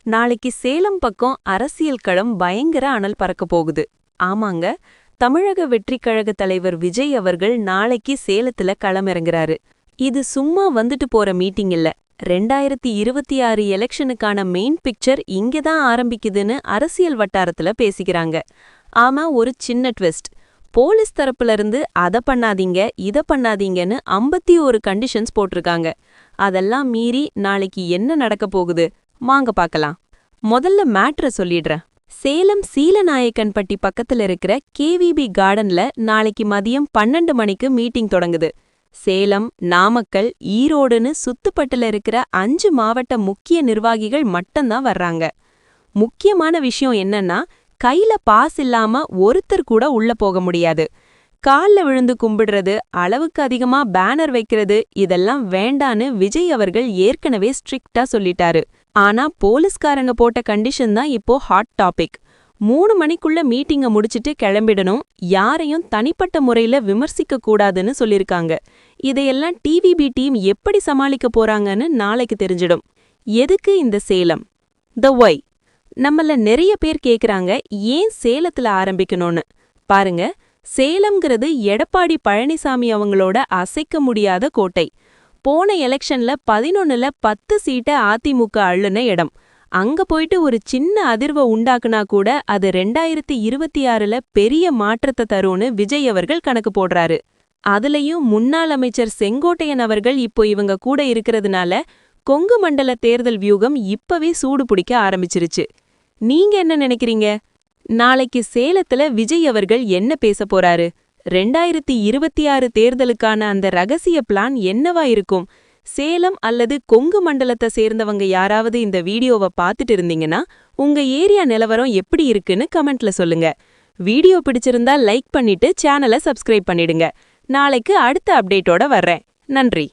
நாளைக்கு சேலம் பக்கம் அரசியல் களம் பயங்கர அனல் பறக்க போகுது. ஆமாங்க, தமிழக வெற்றிக் கழக தலைவர் விஜய் அவர்கள் நாளைக்கு சேலத்துல களமிறங்குறாரு. இது சும்மா வந்துட்டு போற மீட்டிங் இல்ல. 2026 எலெக்ஷனுக்கான மெயின் பிக்சர் இங்கதான் ஆரம்பிக்குதுன்னு அரசியல் வட்டாரத்துல பேசிக்கிறாங்க. ஆமா, ஒரு சின்ன ட்விஸ்ட். போலீஸ் தரப்புல இருந்து அத பண்ணாதீங்க இத பண்ணாதீங்கன்னு 51 கண்டிஷன்ஸ் போட்டிருக்காங்க. அதெல்லாம் மீறி நாளைக்கு என்ன நடக்க போகுது வாங்க பார்க்கலாம். முதல்ல மேட்ர சொல்லிடுறேன். சேலம் சீலநாயக்கன்பட்டி பக்கத்துல இருக்கிற கேவிபி கார்டன்ல நாளைக்கு மதியம் 12 மணிக்கு மீட்டிங் தொடங்குது. சேலம், நாமக்கல், ஈரோடுன்னு சுத்துப்பட்டுல இருக்கிற 5 மாவட்ட முக்கிய நிர்வாகிகள் மட்டும்தான் வர்றாங்க. முக்கியமான விஷயம் என்னன்னா, கையில பாஸ் இல்லாம ஒருத்தர் கூட உள்ள போக முடியாது. கால்ல விழுந்து கும்பிடுறது, அளவுக்கு அதிகமா பேனர் வைக்கிறது இதெல்லாம் வேண்டான்னு விஜய் அவர்கள் ஏற்கனவே ஸ்ட்ரிக்டா சொல்லிட்டாரு. ஆனா போலீஸ்காரங்க போட்ட கண்டிஷன் தான் இப்போ ஹாட் டாபிக். 3 மணிக்குள்ள மீட்டிங்க முடிச்சிட்டு கிளம்பிடணும், யாரையும் தனிப்பட்ட முறையில விமர்சிக்க கூடாதுன்னு சொல்லிருக்காங்க. இதையெல்லாம் டிவிபி டீம் எப்படி சமாளிக்க போறாங்கன்னு நாளைக்கு தெரிஞ்சிடும். எதுக்கு இந்த சேலம்? The why. நம்மள நிறைய பேர் கேக்குறாங்க, ஏன் சேலத்துல ஆரம்பிக்கணும்னு. பாருங்க, சேலம்ங்கிறது எடப்பாடி பழனிசாமி அவங்களோட அசைக்க முடியாத கோட்டை. போன எலெக்ஷன்ல 11ல 10 சீட்டை அதிமுக அள்ளுன இடம். அங்க போயிட்டு ஒரு சின்ன அதிர்வை உண்டாக்குனா கூட அது 2026ல பெரிய மாற்றத்தை தரும்னு விஜய் அவர்கள் கணக்கு போடுறாரு. அதுலயும் முன்னாள் அமைச்சர் செங்கோட்டையன் அவர்கள் இப்போ இவங்க கூட இருக்கிறதுனால கொங்கு மண்டல தேர்தல் வியூகம் இப்பவே சூடு பிடிக்க ஆரம்பிச்சிருச்சு. நீங்க என்ன நினைக்கிறீங்க? நாளைக்கு சேலத்துல விஜய் அவர்கள் என்ன பேச போறாரு? 2026 தேர்தலுக்கான அந்த ரகசிய பிளான் என்னவா இருக்கும்? சேலம் அல்லது கொங்கு மண்டலத்தை சேர்ந்தவங்க யாராவது இந்த வீடியோவை பார்த்துட்டு இருந்தீங்கன்னா உங்க ஏரியா நிலவரம் எப்படி இருக்குன்னு கமெண்ட்ல சொல்லுங்க. வீடியோ பிடிச்சிருந்தா லைக் பண்ணிட்டு சேனலை சப்ஸ்கிரைப் பண்ணிடுங்க. நாளைக்கு அடுத்த அப்டேட்டோட வர்றேன். நன்றி.